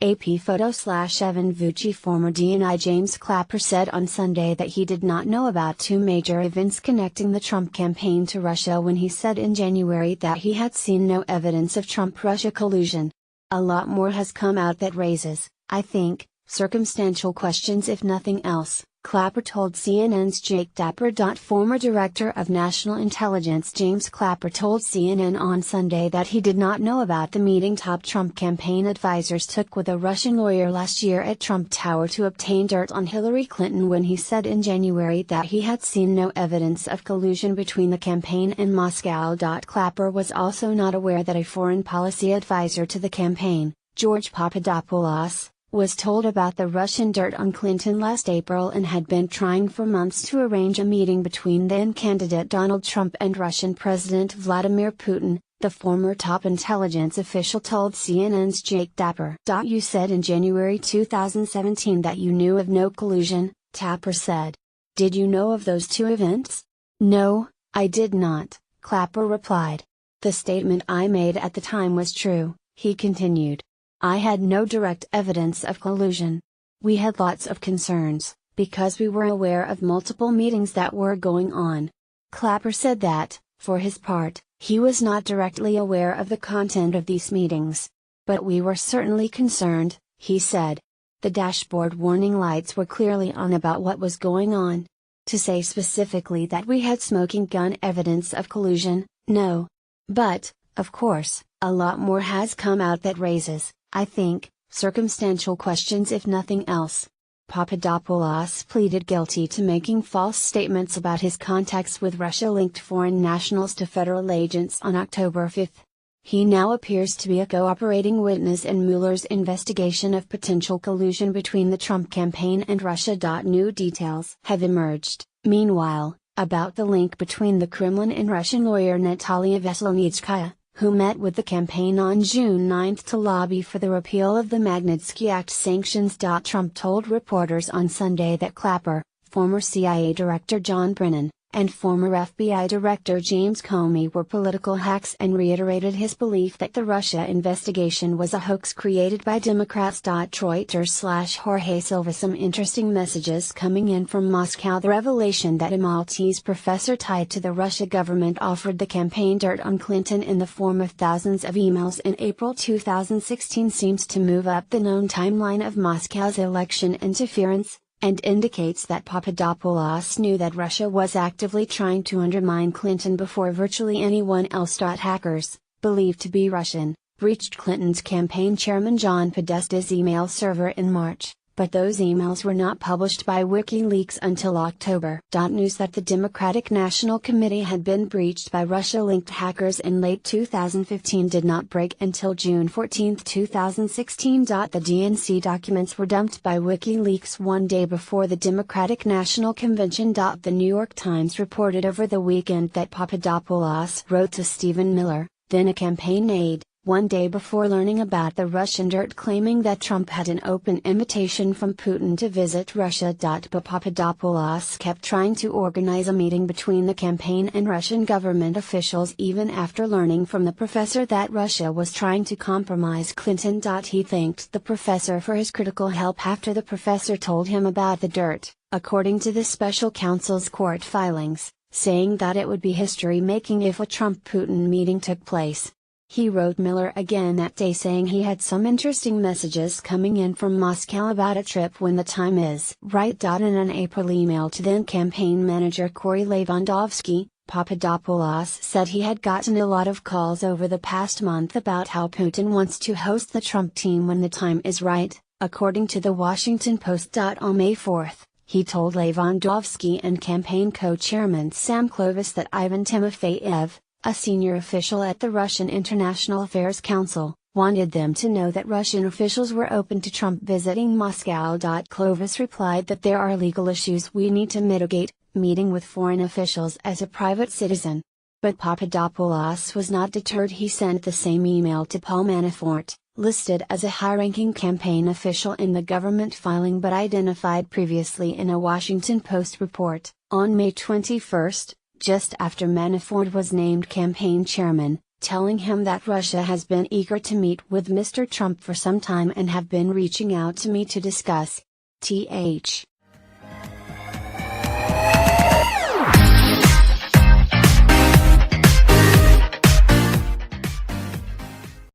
AP photo/Evan Vucci. Former DNI James Clapper said on Sunday that he did not know about two major events connecting the Trump campaign to Russia when he said in January that he had seen no evidence of Trump-Russia collusion. A lot more has come out that raises, I think, circumstantial questions if nothing else, Clapper told CNN's Jake Tapper. Former Director of National Intelligence James Clapper told CNN on Sunday that he did not know about the meeting top Trump campaign advisors took with a Russian lawyer last year at Trump Tower to obtain dirt on Hillary Clinton when he said in January that he had seen no evidence of collusion between the campaign and Moscow. Clapper was also not aware that a foreign policy advisor to the campaign, George Papadopoulos, was told about the Russian dirt on Clinton last April and had been trying for months to arrange a meeting between then-candidate Donald Trump and Russian President Vladimir Putin, the former top intelligence official told CNN's Jake Tapper. You said in January 2017 that you knew of no collusion, Tapper said. Did you know of those two events? No, I did not, Clapper replied. The statement I made at the time was true, he continued. I had no direct evidence of collusion. We had lots of concerns, because we were aware of multiple meetings that were going on. Clapper said that, for his part, he was not directly aware of the content of these meetings. But we were certainly concerned, he said. The dashboard warning lights were clearly on about what was going on. To say specifically that we had smoking gun evidence of collusion, no. But, of course, a lot more has come out that raises, I think, circumstantial questions if nothing else. Papadopoulos pleaded guilty to making false statements about his contacts with Russia-linked foreign nationals to federal agents on October 5. He now appears to be a cooperating witness in Mueller's investigation of potential collusion between the Trump campaign and Russia. New details have emerged, meanwhile, about the link between the Kremlin and Russian lawyer Natalia Veselnitskaya, who met with the campaign on June 9 to lobby for the repeal of the Magnitsky Act sanctions. Trump told reporters on Sunday that Clapper, former CIA Director John Brennan, and former FBI Director James Comey were political hacks and reiterated his belief that the Russia investigation was a hoax created by Democrats. Reuters/Jorge Silva. Some interesting messages coming in from Moscow. The revelation that a Maltese professor tied to the Russia government offered the campaign dirt on Clinton in the form of thousands of emails in April 2016 seems to move up the known timeline of Moscow's election interference, and indicates that Papadopoulos knew that Russia was actively trying to undermine Clinton before virtually anyone else. Hackers, believed to be Russian, breached Clinton's campaign chairman John Podesta's email server in March, but those emails were not published by WikiLeaks until October. News that the Democratic National Committee had been breached by Russia-linked hackers in late 2015 did not break until June 14, 2016. The DNC documents were dumped by WikiLeaks one day before the Democratic National Convention. The New York Times reported over the weekend that Papadopoulos wrote to Stephen Miller, then a campaign aide, one day before learning about the Russian dirt, claiming that Trump had an open invitation from Putin to visit Russia. But Papadopoulos kept trying to organize a meeting between the campaign and Russian government officials even after learning from the professor that Russia was trying to compromise Clinton. He thanked the professor for his critical help after the professor told him about the dirt, according to the special counsel's court filings, saying that it would be history-making if a Trump-Putin meeting took place. He wrote Miller again that day saying he had some interesting messages coming in from Moscow about a trip when the time is right. In an April email to then campaign manager Corey Lewandowski, Papadopoulos said he had gotten a lot of calls over the past month about how Putin wants to host the Trump team when the time is right, according to the Washington Post. On May 4, he told Lewandowski and campaign co-chairman Sam Clovis that Ivan Timofeyev, a senior official at the Russian International Affairs Council, wanted them to know that Russian officials were open to Trump visiting Moscow. Clovis replied that there are legal issues we need to mitigate, meeting with foreign officials as a private citizen. But Papadopoulos was not deterred. He sent the same email to Paul Manafort, listed as a high-ranking campaign official in the government filing but identified previously in a Washington Post report. On May 21, just after Manafort was named campaign chairman, telling him that Russia has been eager to meet with Mr. Trump for some time and have been reaching out to me to discuss. Th.